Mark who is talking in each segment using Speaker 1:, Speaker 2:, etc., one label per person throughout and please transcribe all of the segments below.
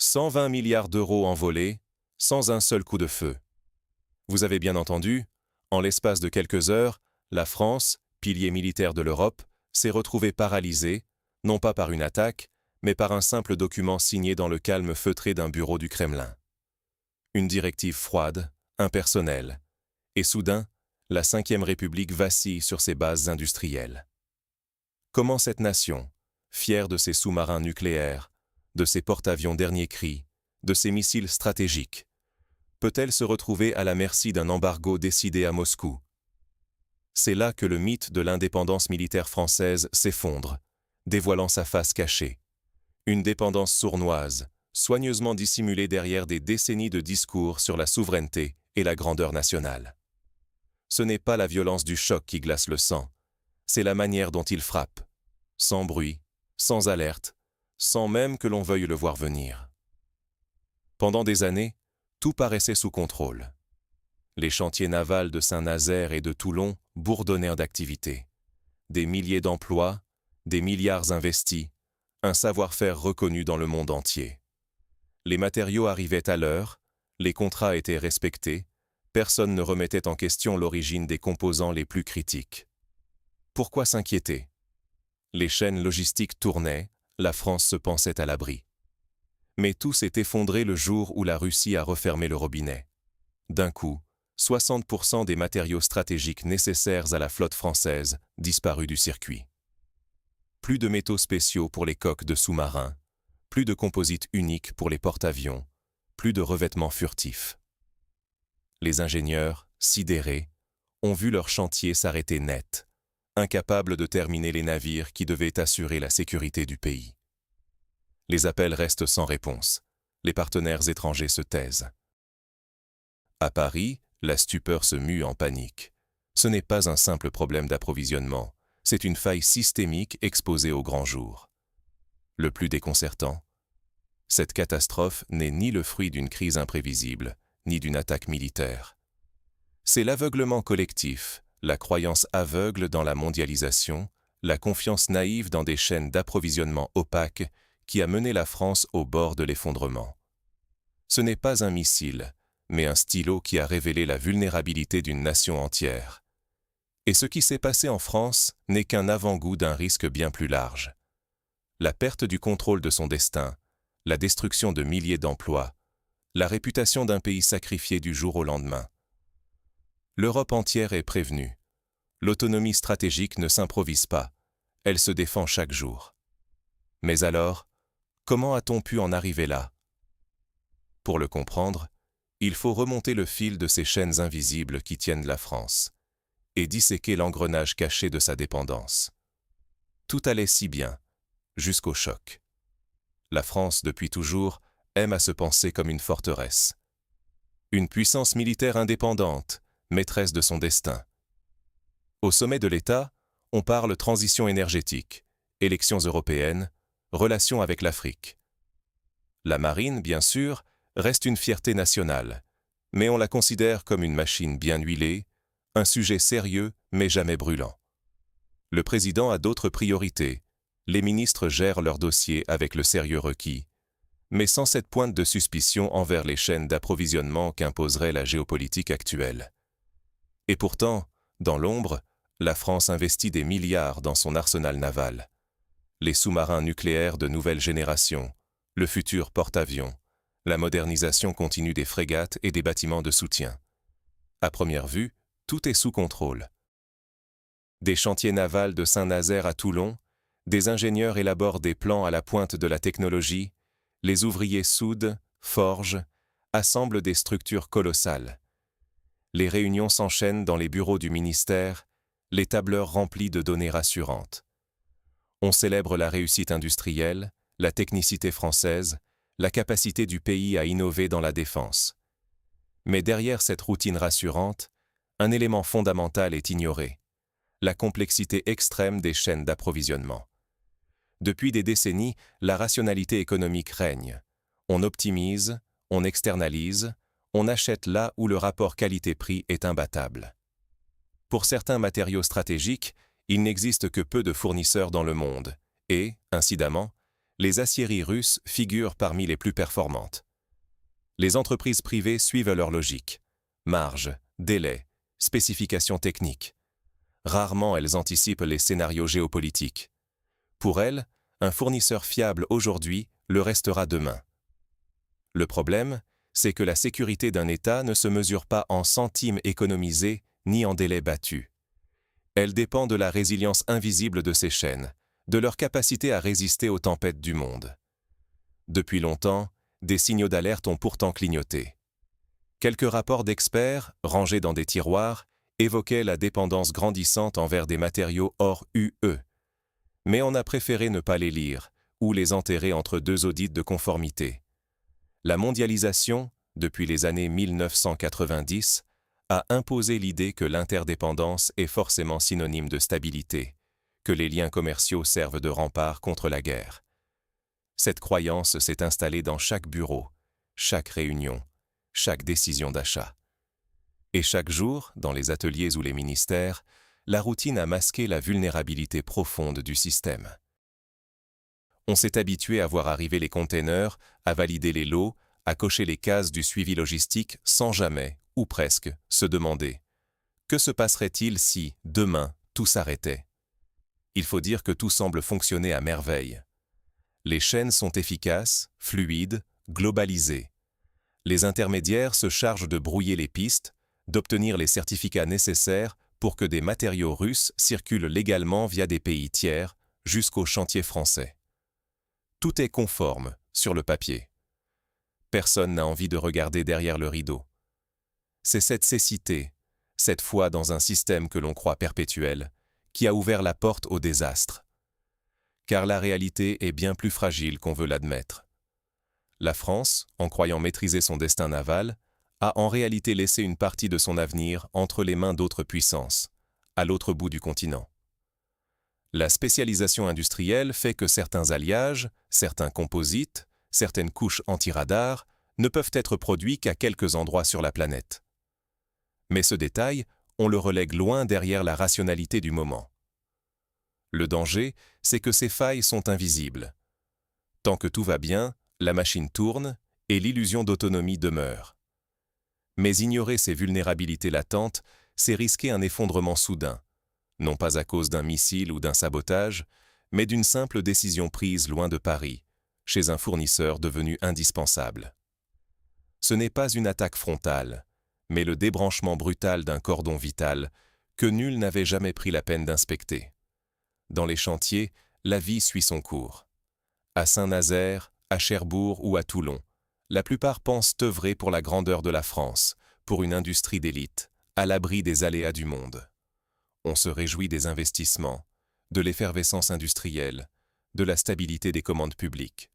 Speaker 1: 120 milliards d'euros envolés, sans un seul coup de feu. Vous avez bien entendu, en l'espace de quelques heures, la France, pilier militaire de l'Europe, s'est retrouvée paralysée, non pas par une attaque, mais par un simple document signé dans le calme feutré d'un bureau du Kremlin. Une directive froide, impersonnelle, et soudain, la Ve République vacille sur ses bases industrielles. Comment cette nation, fière de ses sous-marins nucléaires, de ses porte-avions dernier cri, de ses missiles stratégiques, peut-elle se retrouver à la merci d'un embargo décidé à Moscou? C'est là que le mythe de l'indépendance militaire française s'effondre, dévoilant sa face cachée. Une dépendance sournoise, soigneusement dissimulée derrière des décennies de discours sur la souveraineté et la grandeur nationale. Ce n'est pas la violence du choc qui glace le sang, c'est la manière dont il frappe, sans bruit, sans alerte, sans même que l'on veuille le voir venir. Pendant des années, tout paraissait sous contrôle. Les chantiers navals de Saint-Nazaire et de Toulon bourdonnèrent d'activité. Des milliers d'emplois, des milliards investis, un savoir-faire reconnu dans le monde entier. Les matériaux arrivaient à l'heure, les contrats étaient respectés, personne ne remettait en question l'origine des composants les plus critiques. Pourquoi s'inquiéter? Les chaînes logistiques tournaient, la France se pensait à l'abri. Mais tout s'est effondré le jour où la Russie a refermé le robinet. D'un coup, 60% des matériaux stratégiques nécessaires à la flotte française disparus du circuit. Plus de métaux spéciaux pour les coques de sous-marins, plus de composites uniques pour les porte-avions, plus de revêtements furtifs. Les ingénieurs, sidérés, ont vu leur chantier s'arrêter net, incapables de terminer les navires qui devaient assurer la sécurité du pays. Les appels restent sans réponse. Les partenaires étrangers se taisent. À Paris, la stupeur se mue en panique. Ce n'est pas un simple problème d'approvisionnement, c'est une faille systémique exposée au grand jour. Le plus déconcertant, cette catastrophe n'est ni le fruit d'une crise imprévisible, ni d'une attaque militaire. C'est l'aveuglement collectif, la croyance aveugle dans la mondialisation, la confiance naïve dans des chaînes d'approvisionnement opaques qui a mené la France au bord de l'effondrement. Ce n'est pas un missile, mais un stylo qui a révélé la vulnérabilité d'une nation entière. Et ce qui s'est passé en France n'est qu'un avant-goût d'un risque bien plus large. La perte du contrôle de son destin, la destruction de milliers d'emplois, la réputation d'un pays sacrifié du jour au lendemain. L'Europe entière est prévenue. L'autonomie stratégique ne s'improvise pas, elle se défend chaque jour. Mais alors, comment a-t-on pu en arriver là? Pour le comprendre, il faut remonter le fil de ces chaînes invisibles qui tiennent la France et disséquer l'engrenage caché de sa dépendance. Tout allait si bien, jusqu'au choc. La France, depuis toujours, aime à se penser comme une forteresse. Une puissance militaire indépendante, maîtresse de son destin. Au sommet de l'État, on parle transition énergétique, élections européennes, relations avec l'Afrique. La marine, bien sûr, reste une fierté nationale, mais on la considère comme une machine bien huilée, un sujet sérieux mais jamais brûlant. Le président a d'autres priorités, les ministres gèrent leurs dossiers avec le sérieux requis, mais sans cette pointe de suspicion envers les chaînes d'approvisionnement qu'imposerait la géopolitique actuelle. Et pourtant, dans l'ombre, la France investit des milliards dans son arsenal naval. Les sous-marins nucléaires de nouvelle génération, le futur porte-avions, la modernisation continue des frégates et des bâtiments de soutien. À première vue, tout est sous contrôle. Des chantiers navals de Saint-Nazaire à Toulon, des ingénieurs élaborent des plans à la pointe de la technologie, les ouvriers soudent, forgent, assemblent des structures colossales. Les réunions s'enchaînent dans les bureaux du ministère, les tableurs remplis de données rassurantes. On célèbre la réussite industrielle, la technicité française, la capacité du pays à innover dans la défense. Mais derrière cette routine rassurante, un élément fondamental est ignoré, la complexité extrême des chaînes d'approvisionnement. Depuis des décennies, la rationalité économique règne. On optimise, on externalise, on achète là où le rapport qualité-prix est imbattable. Pour certains matériaux stratégiques, il n'existe que peu de fournisseurs dans le monde et, incidemment, les aciéries russes figurent parmi les plus performantes. Les entreprises privées suivent leur logique. Marge, délai, spécifications techniques. Rarement elles anticipent les scénarios géopolitiques. Pour elles, un fournisseur fiable aujourd'hui le restera demain. Le problème, c'est que la sécurité d'un État ne se mesure pas en centimes économisés ni en délais battus. Elle dépend de la résilience invisible de ces chaînes, de leur capacité à résister aux tempêtes du monde. Depuis longtemps, des signaux d'alerte ont pourtant clignoté. Quelques rapports d'experts, rangés dans des tiroirs, évoquaient la dépendance grandissante envers des matériaux hors UE. Mais on a préféré ne pas les lire ou les enterrer entre deux audits de conformité. La mondialisation, depuis les années 1990, a imposé l'idée que l'interdépendance est forcément synonyme de stabilité, que les liens commerciaux servent de rempart contre la guerre. Cette croyance s'est installée dans chaque bureau, chaque réunion, chaque décision d'achat. Et chaque jour, dans les ateliers ou les ministères, la routine a masqué la vulnérabilité profonde du système. On s'est habitué à voir arriver les containers, à valider les lots, à cocher les cases du suivi logistique sans jamais, ou presque, se demander « Que se passerait-il si, demain, tout s'arrêtait ?» Il faut dire que tout semble fonctionner à merveille. Les chaînes sont efficaces, fluides, globalisées. Les intermédiaires se chargent de brouiller les pistes, d'obtenir les certificats nécessaires pour que des matériaux russes circulent légalement via des pays tiers jusqu'aux chantiers français. Tout est conforme, sur le papier. Personne n'a envie de regarder derrière le rideau. C'est cette cécité, cette foi dans un système que l'on croit perpétuel, qui a ouvert la porte au désastre. Car la réalité est bien plus fragile qu'on veut l'admettre. La France, en croyant maîtriser son destin naval, a en réalité laissé une partie de son avenir entre les mains d'autres puissances, à l'autre bout du continent. La spécialisation industrielle fait que certains alliages, certains composites, certaines couches anti-radar ne peuvent être produits qu'à quelques endroits sur la planète. Mais ce détail, on le relègue loin derrière la rationalité du moment. Le danger, c'est que ces failles sont invisibles. Tant que tout va bien, la machine tourne et l'illusion d'autonomie demeure. Mais ignorer ces vulnérabilités latentes, c'est risquer un effondrement soudain, non pas à cause d'un missile ou d'un sabotage, mais d'une simple décision prise loin de Paris, chez un fournisseur devenu indispensable. Ce n'est pas une attaque frontale, mais le débranchement brutal d'un cordon vital que nul n'avait jamais pris la peine d'inspecter. Dans les chantiers, la vie suit son cours. À Saint-Nazaire, à Cherbourg ou à Toulon, la plupart pensent œuvrer pour la grandeur de la France, pour une industrie d'élite, à l'abri des aléas du monde. On se réjouit des investissements, de l'effervescence industrielle, de la stabilité des commandes publiques.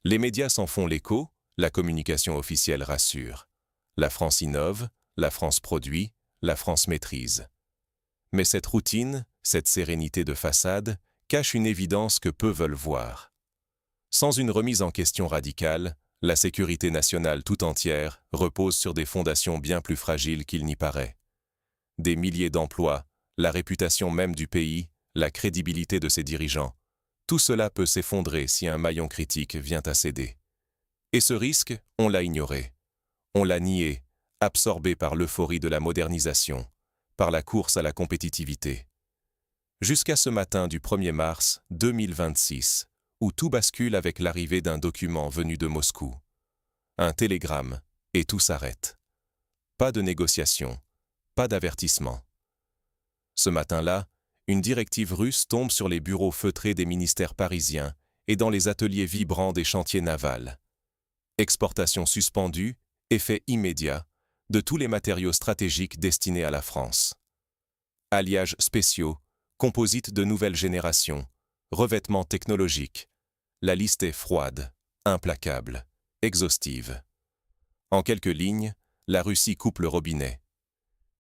Speaker 1: Les médias s'en font l'écho, la communication officielle rassure. La France innove, la France produit, la France maîtrise. Mais cette routine, cette sérénité de façade, cache une évidence que peu veulent voir. Sans une remise en question radicale, la sécurité nationale tout entière repose sur des fondations bien plus fragiles qu'il n'y paraît. Des milliers d'emplois, la réputation même du pays, la crédibilité de ses dirigeants, tout cela peut s'effondrer si un maillon critique vient à céder. Et ce risque, on l'a ignoré. On l'a nié, absorbé par l'euphorie de la modernisation, par la course à la compétitivité. Jusqu'à ce matin du 1er mars 2026, où tout bascule avec l'arrivée d'un document venu de Moscou. Un télégramme, et tout s'arrête. Pas de négociation, pas d'avertissement. Ce matin-là, une directive russe tombe sur les bureaux feutrés des ministères parisiens et dans les ateliers vibrants des chantiers navals. Exportation suspendue, effet immédiat, de tous les matériaux stratégiques destinés à la France. Alliages spéciaux, composites de nouvelle génération, revêtements technologiques. La liste est froide, implacable, exhaustive. En quelques lignes, la Russie coupe le robinet.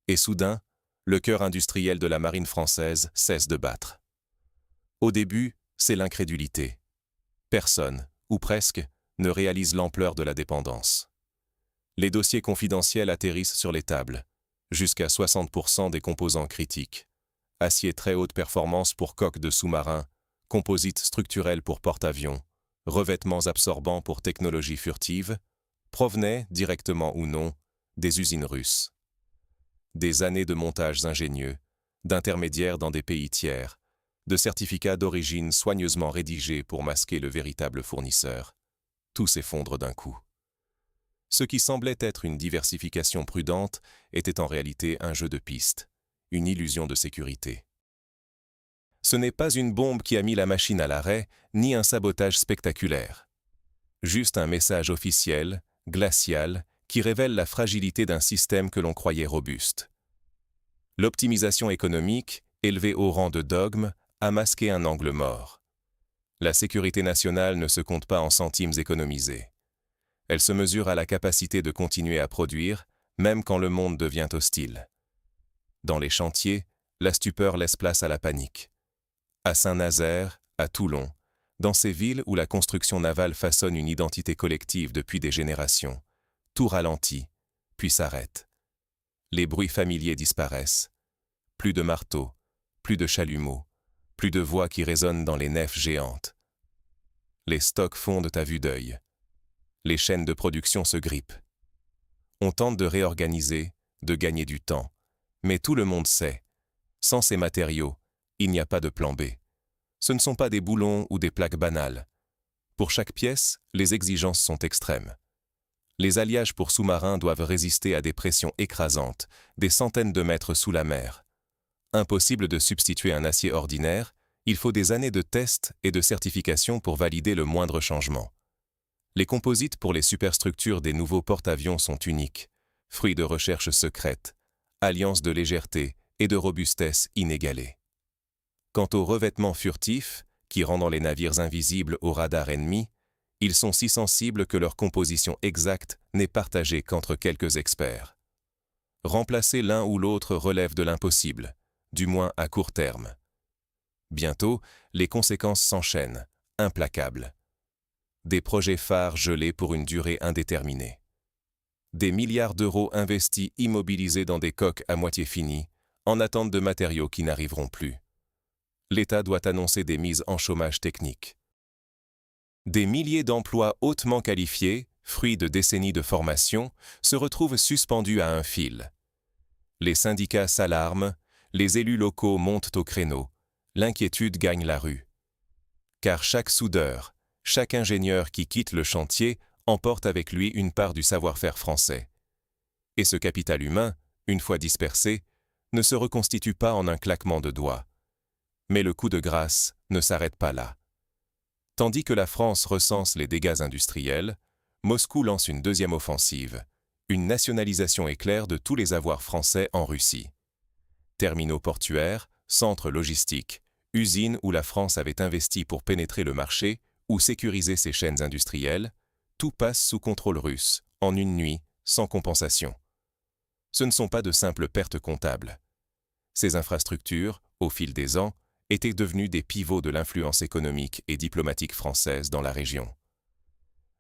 Speaker 1: Et soudain, le cœur industriel de la marine française cesse de battre. Au début, c'est l'incrédulité. Personne, ou presque, ne réalise l'ampleur de la dépendance. Les dossiers confidentiels atterrissent sur les tables, jusqu'à 60% des composants critiques. Acier très haute performance pour coques de sous-marins, composites structurels pour porte-avions, revêtements absorbants pour technologies furtives, provenaient, directement ou non, des usines russes. Des années de montages ingénieux, d'intermédiaires dans des pays tiers, de certificats d'origine soigneusement rédigés pour masquer le véritable fournisseur. Tout s'effondre d'un coup. Ce qui semblait être une diversification prudente était en réalité un jeu de piste, une illusion de sécurité. Ce n'est pas une bombe qui a mis la machine à l'arrêt, ni un sabotage spectaculaire. Juste un message officiel, glacial, qui révèle la fragilité d'un système que l'on croyait robuste. L'optimisation économique, élevée au rang de dogme, a masqué un angle mort. La sécurité nationale ne se compte pas en centimes économisés. Elle se mesure à la capacité de continuer à produire, même quand le monde devient hostile. Dans les chantiers, la stupeur laisse place à la panique. À Saint-Nazaire, à Toulon, dans ces villes où la construction navale façonne une identité collective depuis des générations, tout ralentit, puis s'arrête. Les bruits familiers disparaissent. Plus de marteaux, plus de chalumeaux, plus de voix qui résonnent dans les nefs géantes. Les stocks fondent à vue d'œil. Les chaînes de production se grippent. On tente de réorganiser, de gagner du temps, mais tout le monde sait, sans ces matériaux, il n'y a pas de plan B. Ce ne sont pas des boulons ou des plaques banales. Pour chaque pièce, les exigences sont extrêmes. Les alliages pour sous-marins doivent résister à des pressions écrasantes, des centaines de mètres sous la mer. Impossible de substituer un acier ordinaire, il faut des années de tests et de certification pour valider le moindre changement. Les composites pour les superstructures des nouveaux porte-avions sont uniques, fruits de recherches secrètes, alliance de légèreté et de robustesse inégalée. Quant aux revêtements furtifs, qui rendent les navires invisibles au radar ennemi, ils sont si sensibles que leur composition exacte n'est partagée qu'entre quelques experts. Remplacer l'un ou l'autre relève de l'impossible, du moins à court terme. Bientôt, les conséquences s'enchaînent, implacables. Des projets phares gelés pour une durée indéterminée. Des milliards d'euros investis immobilisés dans des coques à moitié finies, en attente de matériaux qui n'arriveront plus. L'État doit annoncer des mises en chômage technique. Des milliers d'emplois hautement qualifiés, fruits de décennies de formation, se retrouvent suspendus à un fil. Les syndicats s'alarment, les élus locaux montent au créneau, l'inquiétude gagne la rue. Car chaque soudeur, chaque ingénieur qui quitte le chantier emporte avec lui une part du savoir-faire français. Et ce capital humain, une fois dispersé, ne se reconstitue pas en un claquement de doigts. Mais le coup de grâce ne s'arrête pas là. Tandis que la France recense les dégâts industriels, Moscou lance une deuxième offensive, une nationalisation éclair de tous les avoirs français en Russie. Terminaux portuaires, centres logistiques, usines où la France avait investi pour pénétrer le marché ou sécuriser ses chaînes industrielles, tout passe sous contrôle russe, en une nuit, sans compensation. Ce ne sont pas de simples pertes comptables. Ces infrastructures, au fil des ans, étaient devenues des pivots de l'influence économique et diplomatique française dans la région.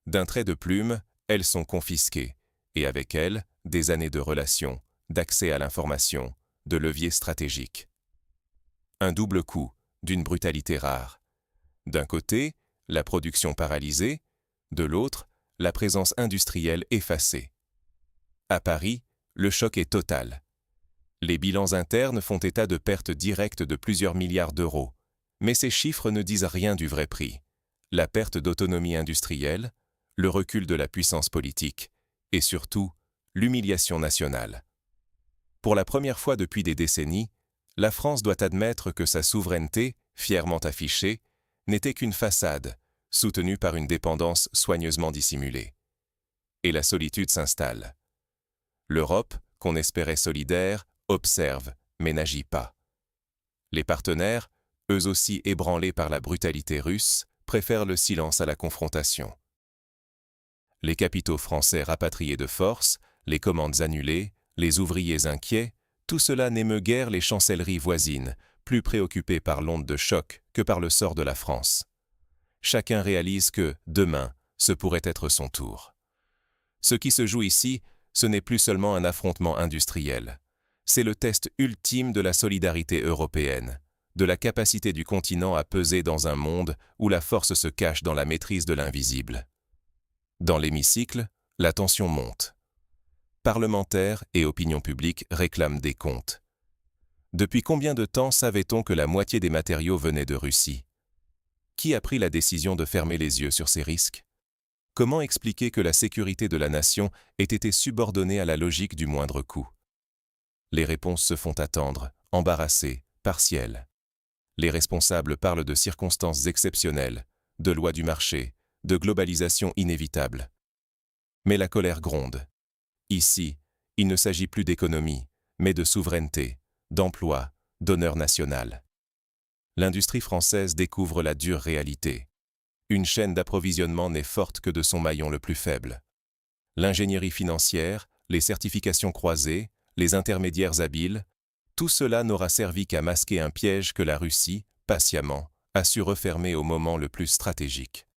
Speaker 1: D'un trait de plume, elles sont confisquées, et avec elles, des années de relations, d'accès à l'information, de leviers stratégiques. Un double coup, d'une brutalité rare. D'un côté, la production paralysée, de l'autre, la présence industrielle effacée. À Paris, le choc est total. Les bilans internes font état de pertes directes de plusieurs milliards d'euros, mais ces chiffres ne disent rien du vrai prix. La perte d'autonomie industrielle, le recul de la puissance politique, et surtout, l'humiliation nationale. Pour la première fois depuis des décennies, la France doit admettre que sa souveraineté, fièrement affichée, n'était qu'une façade, soutenue par une dépendance soigneusement dissimulée. Et la solitude s'installe. L'Europe, qu'on espérait solidaire, observe, mais n'agit pas. Les partenaires, eux aussi ébranlés par la brutalité russe, préfèrent le silence à la confrontation. Les capitaux français rapatriés de force, les commandes annulées, les ouvriers inquiets, tout cela n'émeut guère les chancelleries voisines, plus préoccupées par l'onde de choc que par le sort de la France. Chacun réalise que, demain, ce pourrait être son tour. Ce qui se joue ici, ce n'est plus seulement un affrontement industriel. C'est le test ultime de la solidarité européenne, de la capacité du continent à peser dans un monde où la force se cache dans la maîtrise de l'invisible. Dans l'hémicycle, la tension monte. Parlementaires et opinion publique réclament des comptes. Depuis combien de temps savait-on que la moitié des matériaux venaient de Russie? Qui a pris la décision de fermer les yeux sur ces risques? Comment expliquer que la sécurité de la nation ait été subordonnée à la logique du moindre coût? Les réponses se font attendre, embarrassées, partielles. Les responsables parlent de circonstances exceptionnelles, de lois du marché, de globalisation inévitable. Mais la colère gronde. Ici, il ne s'agit plus d'économie, mais de souveraineté, d'emploi, d'honneur national. L'industrie française découvre la dure réalité. Une chaîne d'approvisionnement n'est forte que de son maillon le plus faible. L'ingénierie financière, les certifications croisées, les intermédiaires habiles, tout cela n'aura servi qu'à masquer un piège que la Russie, patiemment, a su refermer au moment le plus stratégique.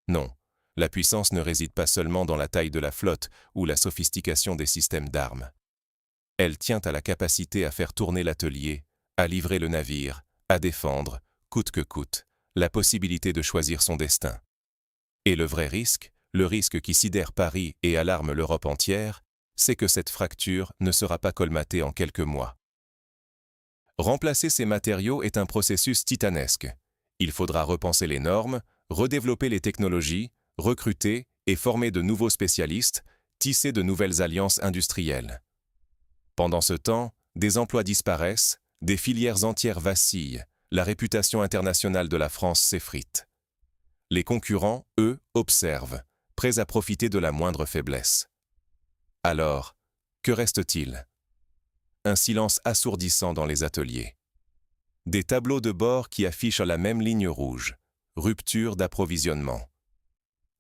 Speaker 1: Non, la puissance ne réside pas seulement dans la taille de la flotte ou la sophistication des systèmes d'armes. Elle tient à la capacité à faire tourner l'atelier, à livrer le navire, à défendre, coûte que coûte, la possibilité de choisir son destin. Et le vrai risque, le risque qui sidère Paris et alarme l'Europe entière, c'est que cette fracture ne sera pas colmatée en quelques mois. Remplacer ces matériaux est un processus titanesque. Il faudra repenser les normes, redévelopper les technologies, recruter et former de nouveaux spécialistes, tisser de nouvelles alliances industrielles. Pendant ce temps, des emplois disparaissent, des filières entières vacillent, la réputation internationale de la France s'effrite. Les concurrents, eux, observent, prêts à profiter de la moindre faiblesse. Alors, que reste-t-il? Un silence assourdissant dans les ateliers. Des tableaux de bord qui affichent la même ligne rouge, rupture d'approvisionnement.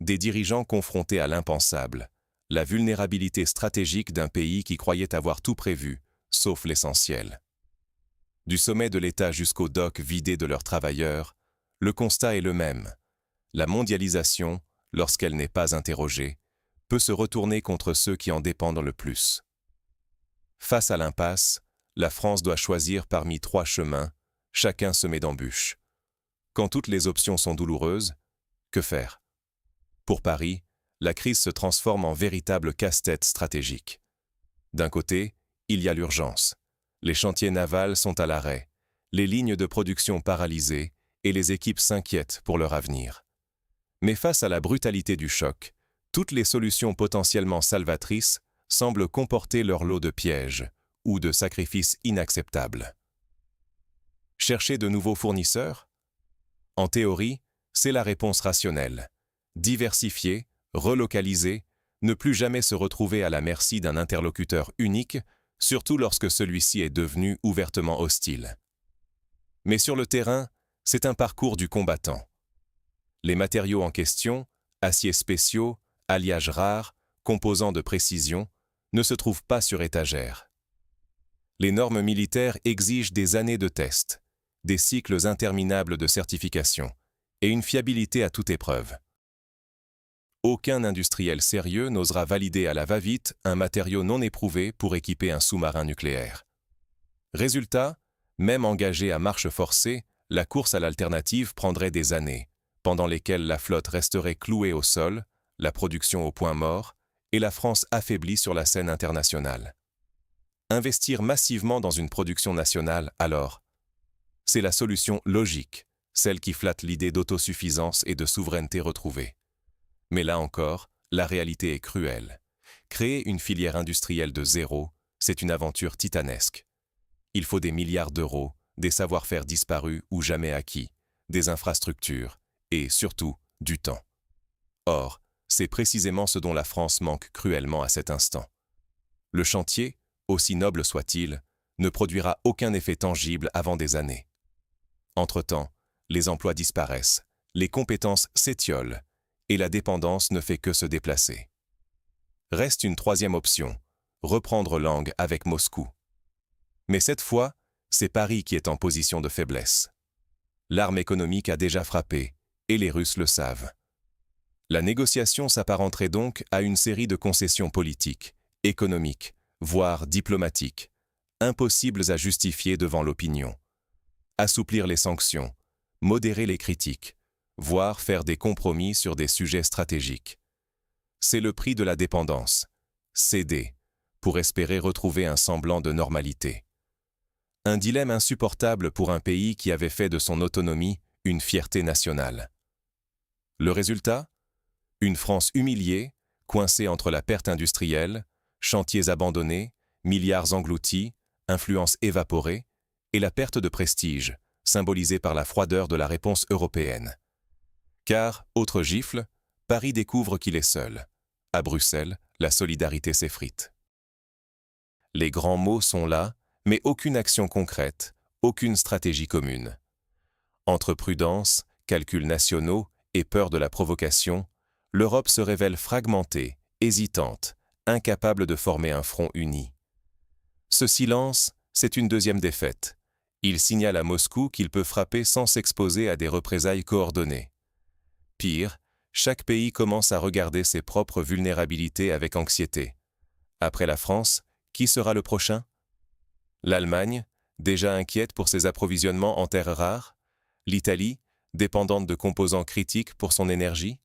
Speaker 1: Des dirigeants confrontés à l'impensable, la vulnérabilité stratégique d'un pays qui croyait avoir tout prévu, sauf l'essentiel. Du sommet de l'État jusqu'aux docks vidés de leurs travailleurs, le constat est le même. La mondialisation, lorsqu'elle n'est pas interrogée, peut se retourner contre ceux qui en dépendent le plus. Face à l'impasse, la France doit choisir parmi 3 chemins, chacun semé d'embûches. Quand toutes les options sont douloureuses, que faire? Pour Paris, la crise se transforme en véritable casse-tête stratégique. D'un côté, il y a l'urgence. Les chantiers navals sont à l'arrêt, les lignes de production paralysées et les équipes s'inquiètent pour leur avenir. Mais face à la brutalité du choc, toutes les solutions potentiellement salvatrices semblent comporter leur lot de pièges ou de sacrifices inacceptables. Chercher de nouveaux fournisseurs? En théorie, c'est la réponse rationnelle. Diversifier, relocaliser, ne plus jamais se retrouver à la merci d'un interlocuteur unique, surtout lorsque celui-ci est devenu ouvertement hostile. Mais sur le terrain, c'est un parcours du combattant. Les matériaux en question, aciers spéciaux, alliages rares, composants de précision, ne se trouvent pas sur étagère. Les normes militaires exigent des années de tests, des cycles interminables de certification et une fiabilité à toute épreuve. Aucun industriel sérieux n'osera valider à la va-vite un matériau non éprouvé pour équiper un sous-marin nucléaire. Résultat, même engagée à marche forcée, la course à l'alternative prendrait des années, pendant lesquelles la flotte resterait clouée au sol, la production au point mort, et la France affaiblie sur la scène internationale. Investir massivement dans une production nationale, alors, c'est la solution logique, celle qui flatte l'idée d'autosuffisance et de souveraineté retrouvée. Mais là encore, la réalité est cruelle. Créer une filière industrielle de zéro, c'est une aventure titanesque. Il faut des milliards d'euros, des savoir-faire disparus ou jamais acquis, des infrastructures et, surtout, du temps. Or, c'est précisément ce dont la France manque cruellement à cet instant. Le chantier, aussi noble soit-il, ne produira aucun effet tangible avant des années. Entre-temps, les emplois disparaissent, les compétences s'étiolent, et la dépendance ne fait que se déplacer. Reste une troisième option, reprendre langue avec Moscou. Mais cette fois, c'est Paris qui est en position de faiblesse. L'arme économique a déjà frappé, et les Russes le savent. La négociation s'apparenterait donc à une série de concessions politiques, économiques, voire diplomatiques, impossibles à justifier devant l'opinion. assouplir les sanctions, modérer les critiques, voire faire des compromis sur des sujets stratégiques. C'est le prix de la dépendance. Céder, pour espérer retrouver un semblant de normalité. Un dilemme insupportable pour un pays qui avait fait de son autonomie une fierté nationale. Le résultat? Une France humiliée, coincée entre la perte industrielle, chantiers abandonnés, milliards engloutis, influence évaporée, et la perte de prestige, symbolisée par la froideur de la réponse européenne. Car, autre gifle, Paris découvre qu'il est seul. À Bruxelles, la solidarité s'effrite. Les grands mots sont là, mais aucune action concrète, aucune stratégie commune. Entre prudence, calculs nationaux et peur de la provocation, l'Europe se révèle fragmentée, hésitante, incapable de former un front uni. Ce silence, c'est une deuxième défaite. Il signale à Moscou qu'il peut frapper sans s'exposer à des représailles coordonnées. Pire, chaque pays commence à regarder ses propres vulnérabilités avec anxiété. Après la France, qui sera le prochain? L'Allemagne, déjà inquiète pour ses approvisionnements en terres rares? L'Italie, dépendante de composants critiques pour son énergie?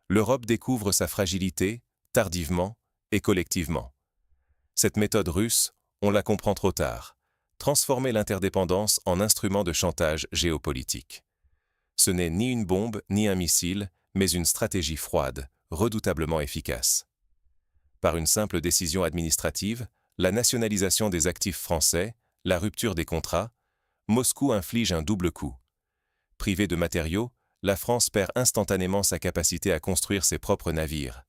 Speaker 1: L'Europe découvre sa fragilité, tardivement et collectivement. Cette méthode russe, on la comprend trop tard. Transformer l'interdépendance en instrument de chantage géopolitique. Ce n'est ni une bombe ni un missile, mais une stratégie froide, redoutablement efficace. Par une simple décision administrative, la nationalisation des actifs français, la rupture des contrats, Moscou inflige un double coup. Privée de matériaux, la France perd instantanément sa capacité à construire ses propres navires.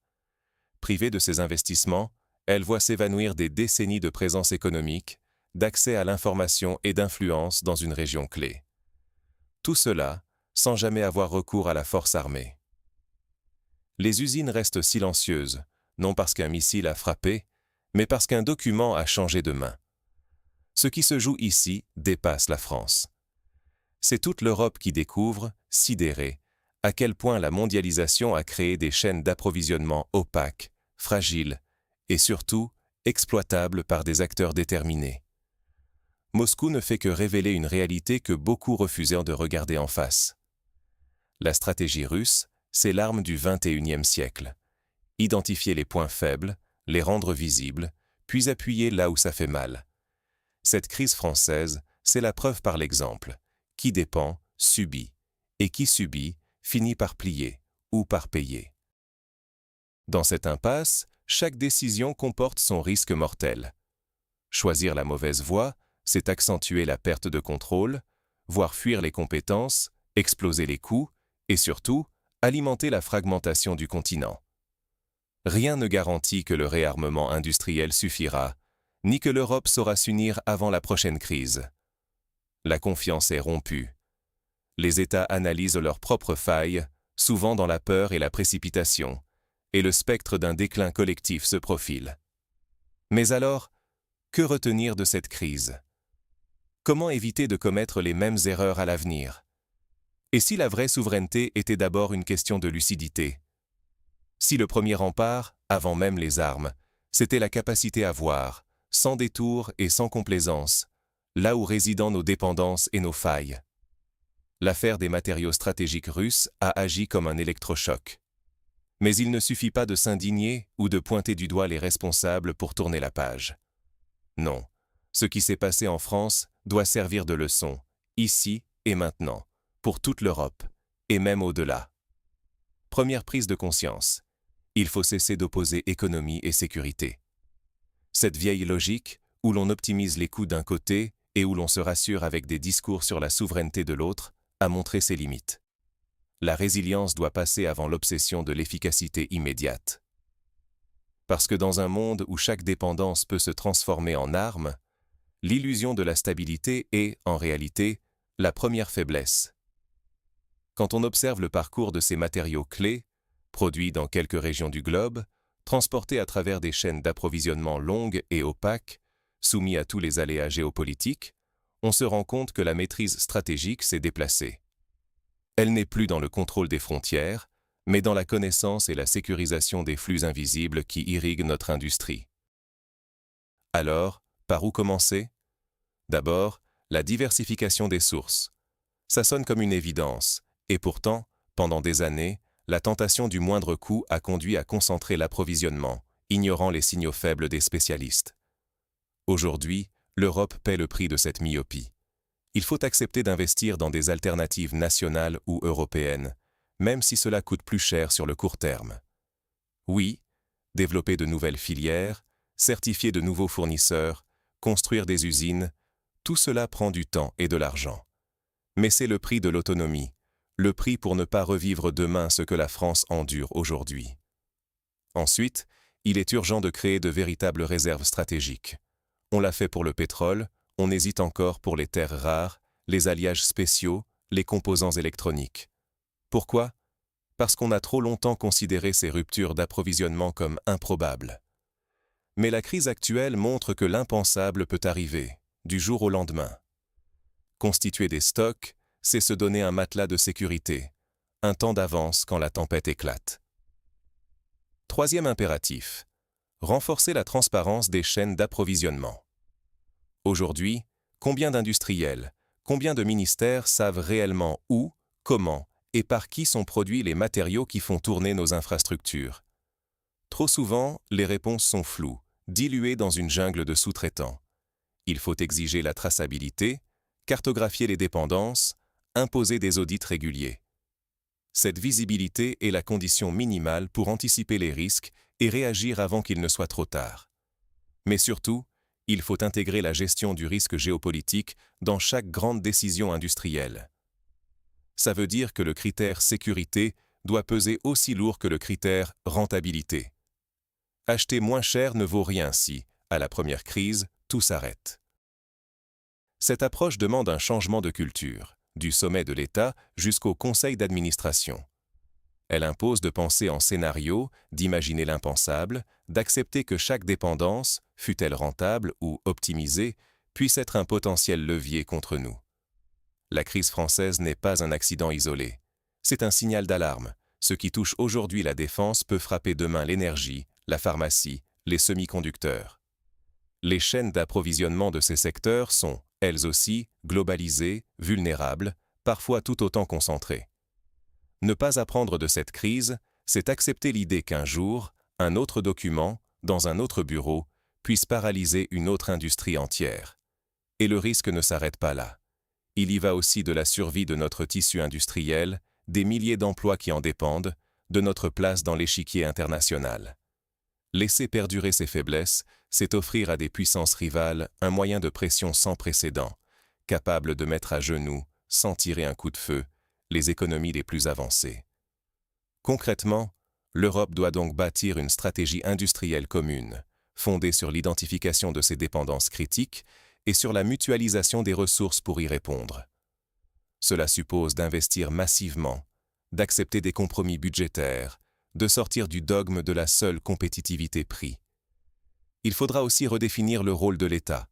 Speaker 1: Privée de ses investissements, elle voit s'évanouir des décennies de présence économique, d'accès à l'information et d'influence dans une région clé. Tout cela sans jamais avoir recours à la force armée. Les usines restent silencieuses, non parce qu'un missile a frappé, mais parce qu'un document a changé de main. Ce qui se joue ici dépasse la France. C'est toute l'Europe qui découvre, sidérée, à quel point la mondialisation a créé des chaînes d'approvisionnement opaques, fragiles et surtout exploitables par des acteurs déterminés. Moscou ne fait que révéler une réalité que beaucoup refusèrent de regarder en face. La stratégie russe, c'est l'arme du XXIe siècle. Identifier les points faibles, les rendre visibles, puis appuyer là où ça fait mal. Cette crise française, c'est la preuve par l'exemple. Qui dépend, subit. Et qui subit, finit par plier ou par payer. Dans cette impasse, chaque décision comporte son risque mortel. Choisir la mauvaise voie, c'est accentuer la perte de contrôle, voir fuir les compétences, exploser les coûts et surtout, alimenter la fragmentation du continent. Rien ne garantit que le réarmement industriel suffira, ni que l'Europe saura s'unir avant la prochaine crise. La confiance est rompue. Les États analysent leurs propres failles, souvent dans la peur et la précipitation, et le spectre d'un déclin collectif se profile. Mais alors, que retenir de cette crise? Comment éviter de commettre les mêmes erreurs à l'avenir? Et si la vraie souveraineté était d'abord une question de lucidité? Si le premier rempart, avant même les armes, c'était la capacité à voir, sans détour et sans complaisance, là où résident nos dépendances et nos failles. L'affaire des matériaux stratégiques russes a agi comme un électrochoc. Mais il ne suffit pas de s'indigner ou de pointer du doigt les responsables pour tourner la page. Non, ce qui s'est passé en France doit servir de leçon, ici et maintenant, pour toute l'Europe, et même au-delà. Première prise de conscience. Il faut cesser d'opposer économie et sécurité. Cette vieille logique, où l'on optimise les coûts d'un côté et où l'on se rassure avec des discours sur la souveraineté de l'autre, a montré ses limites. La résilience doit passer avant l'obsession de l'efficacité immédiate. Parce que dans un monde où chaque dépendance peut se transformer en arme, l'illusion de la stabilité est, en réalité, la première faiblesse. Quand on observe le parcours de ces matériaux clés, produits dans quelques régions du globe, transportés à travers des chaînes d'approvisionnement longues et opaques, soumis à tous les aléas géopolitiques, on se rend compte que la maîtrise stratégique s'est déplacée. Elle n'est plus dans le contrôle des frontières, mais dans la connaissance et la sécurisation des flux invisibles qui irriguent notre industrie. Alors, par où commencer? D'abord, La diversification des sources. Ça sonne comme une évidence, et pourtant, pendant des années, la tentation du moindre coût a conduit à concentrer l'approvisionnement, ignorant les signaux faibles des spécialistes. Aujourd'hui, l'Europe paie le prix de cette myopie. Il faut accepter d'investir dans des alternatives nationales ou européennes, même si cela coûte plus cher sur le court terme. Oui, développer de nouvelles filières, certifier de nouveaux fournisseurs, construire des usines, tout cela prend du temps et de l'argent. Mais c'est le prix de l'autonomie, le prix pour ne pas revivre demain ce que la France endure aujourd'hui. Ensuite, il est urgent de créer de véritables réserves stratégiques. On l'a fait pour le pétrole, on hésite encore pour les terres rares, les alliages spéciaux, les composants électroniques. Pourquoi ? Parce qu'on a trop longtemps considéré ces ruptures d'approvisionnement comme improbables. Mais la crise actuelle montre que l'impensable peut arriver, du jour au lendemain. Constituer des stocks, c'est se donner un matelas de sécurité, un temps d'avance quand la tempête éclate. Troisième impératif, renforcer la transparence des chaînes d'approvisionnement. Aujourd'hui, combien d'industriels, combien de ministères savent réellement où, comment et par qui sont produits les matériaux qui font tourner nos infrastructures? Trop souvent, les réponses sont floues, diluées dans une jungle de sous-traitants. Il faut exiger la traçabilité, cartographier les dépendances, imposer des audits réguliers. Cette visibilité est la condition minimale pour anticiper les risques et réagir avant qu'il ne soit trop tard. Mais surtout, il faut intégrer la gestion du risque géopolitique dans chaque grande décision industrielle. Ça veut dire que le critère sécurité doit peser aussi lourd que le critère rentabilité. Acheter moins cher ne vaut rien si, à la première crise, tout s'arrête. Cette approche demande un changement de culture, du sommet de l'État jusqu'au conseil d'administration. Elle impose de penser en scénario, d'imaginer l'impensable, d'accepter que chaque dépendance, fût-elle rentable ou optimisée, puisse être un potentiel levier contre nous. La crise française n'est pas un accident isolé. C'est un signal d'alarme. Ce qui touche aujourd'hui la défense peut frapper demain l'énergie, la pharmacie, les semi-conducteurs. Les chaînes d'approvisionnement de ces secteurs sont, elles aussi, globalisées, vulnérables, parfois tout autant concentrées. Ne pas apprendre de cette crise, c'est accepter l'idée qu'un jour, un autre document, dans un autre bureau, puisse paralyser une autre industrie entière. Et le risque ne s'arrête pas là. Il y va aussi de la survie de notre tissu industriel, des milliers d'emplois qui en dépendent, de notre place dans l'échiquier international. Laisser perdurer ces faiblesses, c'est offrir à des puissances rivales un moyen de pression sans précédent, capable de mettre à genoux, sans tirer un coup de feu, les économies les plus avancées. Concrètement, l'Europe doit donc bâtir une stratégie industrielle commune, fondée sur l'identification de ses dépendances critiques et sur la mutualisation des ressources pour y répondre. Cela suppose d'investir massivement, d'accepter des compromis budgétaires, de sortir du dogme de la seule compétitivité prix. Il faudra aussi redéfinir le rôle de l'État,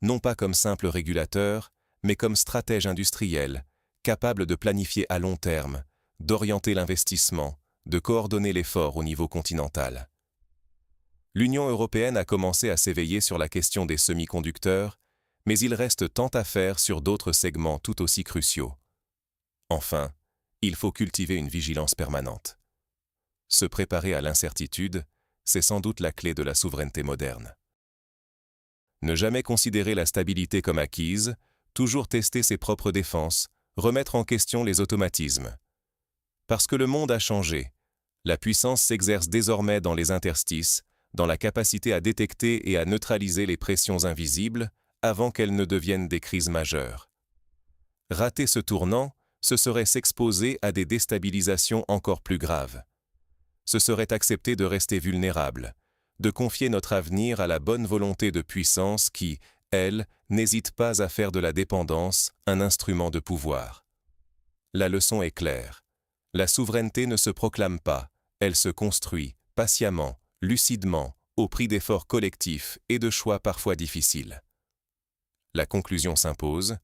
Speaker 1: non pas comme simple régulateur, mais comme stratège industriel, capable de planifier à long terme, d'orienter l'investissement, de coordonner l'effort au niveau continental. L'Union européenne a commencé à s'éveiller sur la question des semi-conducteurs, mais il reste tant à faire sur d'autres segments tout aussi cruciaux. Enfin, il faut cultiver une vigilance permanente. Se préparer à l'incertitude, c'est sans doute la clé de la souveraineté moderne. Ne jamais considérer la stabilité comme acquise, toujours tester ses propres défenses, remettre en question les automatismes. Parce que le monde a changé, la puissance s'exerce désormais dans les interstices, dans la capacité à détecter et à neutraliser les pressions invisibles avant qu'elles ne deviennent des crises majeures. Rater ce tournant, ce serait s'exposer à des déstabilisations encore plus graves. Ce serait accepter de rester vulnérable, de confier notre avenir à la bonne volonté de puissance qui, elle, n'hésite pas à faire de la dépendance un instrument de pouvoir. La leçon est claire. La souveraineté ne se proclame pas, elle se construit, patiemment, lucidement, au prix d'efforts collectifs et de choix parfois difficiles. La conclusion s'impose,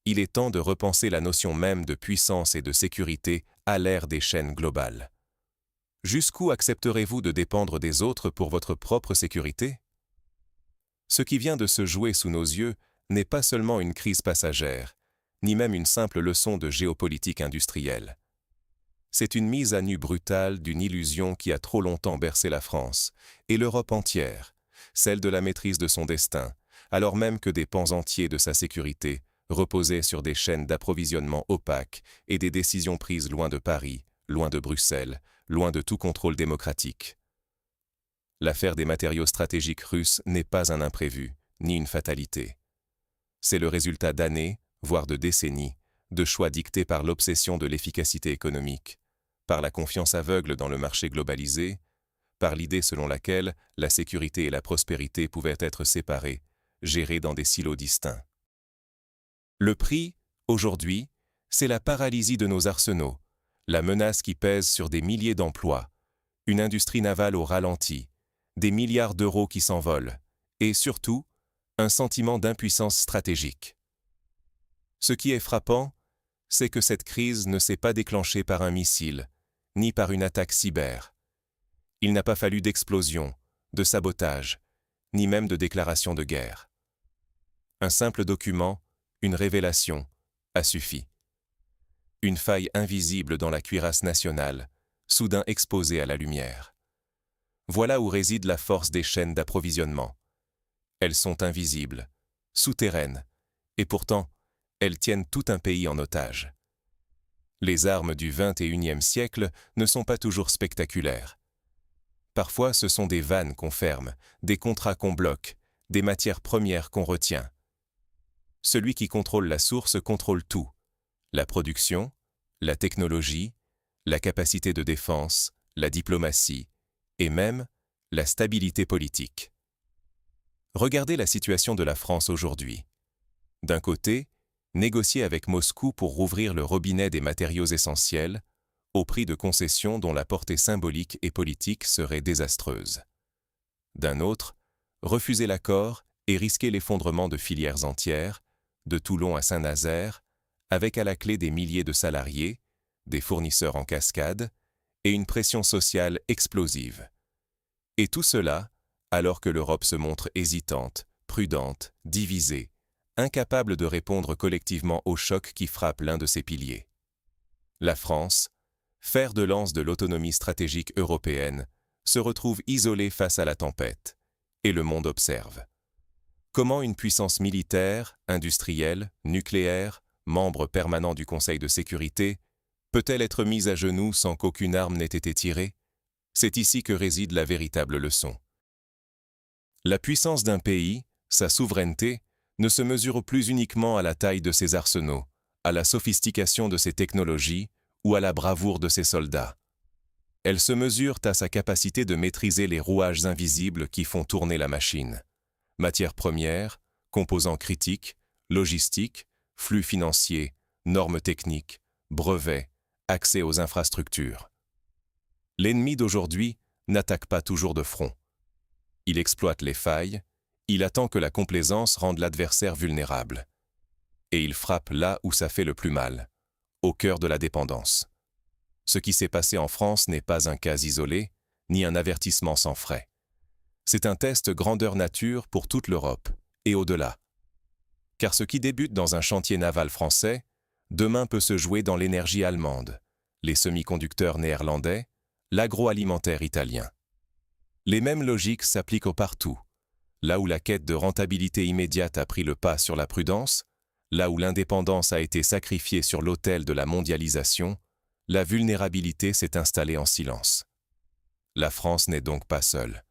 Speaker 1: il est temps de repenser la notion même de puissance et de sécurité à l'ère des chaînes globales. Jusqu'où accepterez-vous de dépendre des autres pour votre propre sécurité ? Ce qui vient de se jouer sous nos yeux n'est pas seulement une crise passagère, ni même une simple leçon de géopolitique industrielle. C'est une mise à nu brutale d'une illusion qui a trop longtemps bercé la France, et l'Europe entière, celle de la maîtrise de son destin, alors même que des pans entiers de sa sécurité reposaient sur des chaînes d'approvisionnement opaques et des décisions prises loin de Paris, loin de Bruxelles, loin de tout contrôle démocratique. L'affaire des matériaux stratégiques russes n'est pas un imprévu, ni une fatalité. C'est le résultat d'années, voire de décennies, de choix dictés par l'obsession de l'efficacité économique, par la confiance aveugle dans le marché globalisé, par l'idée selon laquelle la sécurité et la prospérité pouvaient être séparées, gérées dans des silos distincts. Le prix, aujourd'hui, c'est la paralysie de nos arsenaux, la menace qui pèse sur des milliers d'emplois, une industrie navale au ralenti, des milliards d'euros qui s'envolent, et surtout, un sentiment d'impuissance stratégique. Ce qui est frappant, c'est que cette crise ne s'est pas déclenchée par un missile, ni par une attaque cyber. Il n'a pas fallu d'explosion, de sabotage, ni même de déclaration de guerre. Un simple document, une révélation, a suffi. Une faille invisible dans la cuirasse nationale, soudain exposée à la lumière. Voilà où réside la force des chaînes d'approvisionnement. Elles sont invisibles, souterraines, et pourtant, elles tiennent tout un pays en otage. Les armes du XXIe siècle ne sont pas toujours spectaculaires. Parfois, ce sont des vannes qu'on ferme, des contrats qu'on bloque, des matières premières qu'on retient. Celui qui contrôle la source contrôle tout. La production, la technologie, la capacité de défense, la diplomatie, et même la stabilité politique. Regardez la situation de la France aujourd'hui. D'un côté, négocier avec Moscou pour rouvrir le robinet des matériaux essentiels, au prix de concessions dont la portée symbolique et politique serait désastreuse. D'un autre, refuser l'accord et risquer l'effondrement de filières entières, de Toulon à Saint-Nazaire, avec à la clé des milliers de salariés, des fournisseurs en cascade, et une pression sociale explosive. Et tout cela, alors que l'Europe se montre hésitante, prudente, divisée, incapable de répondre collectivement au choc qui frappe l'un de ses piliers. La France, fer de lance de l'autonomie stratégique européenne, se retrouve isolée face à la tempête, et le monde observe. Comment une puissance militaire, industrielle, nucléaire, membre permanent du Conseil de sécurité, peut-elle être mise à genoux sans qu'aucune arme n'ait été tirée? C'est ici que réside la véritable leçon. La puissance d'un pays, sa souveraineté, ne se mesure plus uniquement à la taille de ses arsenaux, à la sophistication de ses technologies ou à la bravoure de ses soldats. Elle se mesure à sa capacité de maîtriser les rouages invisibles qui font tourner la machine. Matières premières, composants critiques, logistique, flux financiers, normes techniques, brevets, accès aux infrastructures. L'ennemi d'aujourd'hui n'attaque pas toujours de front. Il exploite les failles, il attend que la complaisance rende l'adversaire vulnérable. Et il frappe là où ça fait le plus mal, au cœur de la dépendance. Ce qui s'est passé en France n'est pas un cas isolé, ni un avertissement sans frais. C'est un test grandeur nature pour toute l'Europe, et au-delà. Car ce qui débute dans un chantier naval français, demain peut se jouer dans l'énergie allemande, les semi-conducteurs néerlandais, l'agroalimentaire italien. Les mêmes logiques s'appliquent au partout. Là où la quête de rentabilité immédiate a pris le pas sur la prudence, là où l'indépendance a été sacrifiée sur l'autel de la mondialisation, la vulnérabilité s'est installée en silence. La France n'est donc pas seule.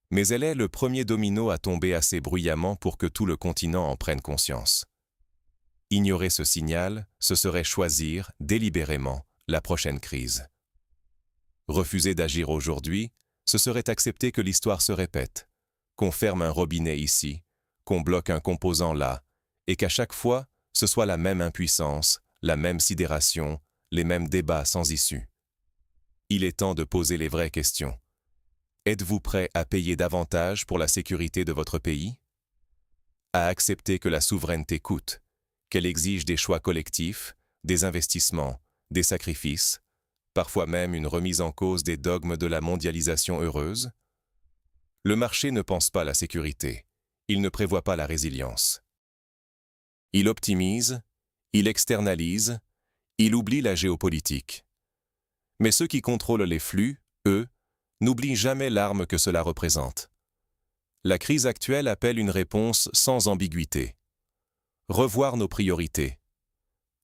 Speaker 1: Mais elle est le premier domino à tomber assez bruyamment pour que tout le continent en prenne conscience. Ignorer ce signal, ce serait choisir, délibérément, la prochaine crise. Refuser d'agir aujourd'hui, ce serait accepter que l'histoire se répète, qu'on ferme un robinet ici, qu'on bloque un composant là, et qu'à chaque fois, ce soit la même impuissance, la même sidération, les mêmes débats sans issue. Il est temps de poser les vraies questions. Êtes-vous prêt à payer davantage pour la sécurité de votre pays? À accepter que la souveraineté coûte, qu'elle exige des choix collectifs, des investissements, des sacrifices, parfois même une remise en cause des dogmes de la mondialisation heureuse? Le marché ne pense pas la sécurité, il ne prévoit pas la résilience. Il optimise, il externalise, il oublie la géopolitique. Mais ceux qui contrôlent les flux, eux, n'oublient jamais l'arme que cela représente. La crise actuelle appelle une réponse sans ambiguïté. Revoir nos priorités.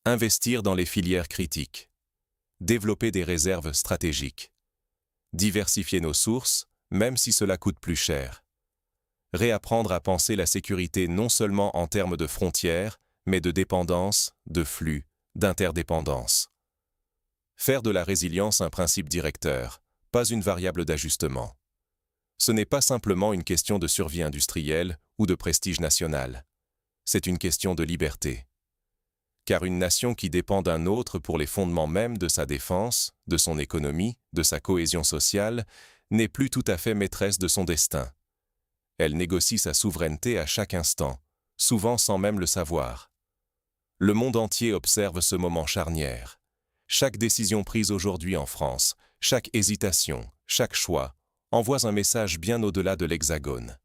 Speaker 1: Investir dans les filières critiques. Développer des réserves stratégiques. Diversifier nos sources, même si cela coûte plus cher. Réapprendre à penser la sécurité non seulement en termes de frontières, mais de dépendance, de flux, d'interdépendance. Faire de la résilience un principe directeur, pas une variable d'ajustement. Ce n'est pas simplement une question de survie industrielle ou de prestige national. C'est une question de liberté. Car une nation qui dépend d'un autre pour les fondements mêmes de sa défense, de son économie, de sa cohésion sociale, n'est plus tout à fait maîtresse de son destin. Elle négocie sa souveraineté à chaque instant, souvent sans même le savoir. Le monde entier observe ce moment charnière. Chaque décision prise aujourd'hui en France, chaque hésitation, chaque choix, envoie un message bien au-delà de l'Hexagone.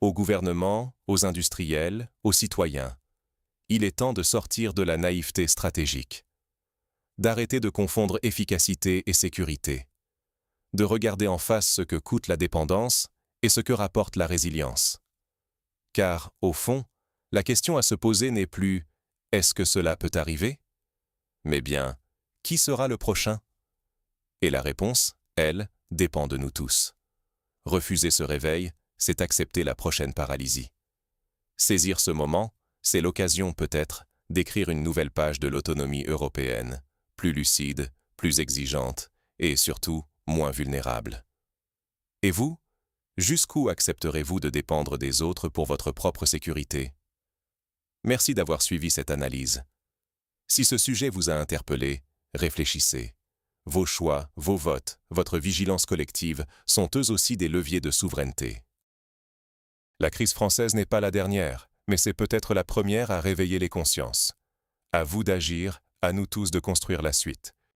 Speaker 1: Aux gouvernements, aux industriels, aux citoyens. Il est temps de sortir de la naïveté stratégique. D'arrêter de confondre efficacité et sécurité. De regarder en face ce que coûte la dépendance et ce que rapporte la résilience. Car, au fond, la question à se poser n'est plus « est-ce que cela peut arriver ?» mais bien « qui sera le prochain ?» Et la réponse, elle, dépend de nous tous. Refuser ce réveil, c'est accepter la prochaine paralysie. Saisir ce moment, c'est l'occasion peut-être d'écrire une nouvelle page de l'autonomie européenne, plus lucide, plus exigeante et surtout moins vulnérable. Et vous ? Jusqu'où accepterez-vous de dépendre des autres pour votre propre sécurité ? Merci d'avoir suivi cette analyse. Si ce sujet vous a interpellé, réfléchissez. Vos choix, vos votes, votre vigilance collective sont eux aussi des leviers de souveraineté. La crise française n'est pas la dernière, mais c'est peut-être la première à réveiller les consciences. À vous d'agir, à nous tous de construire la suite.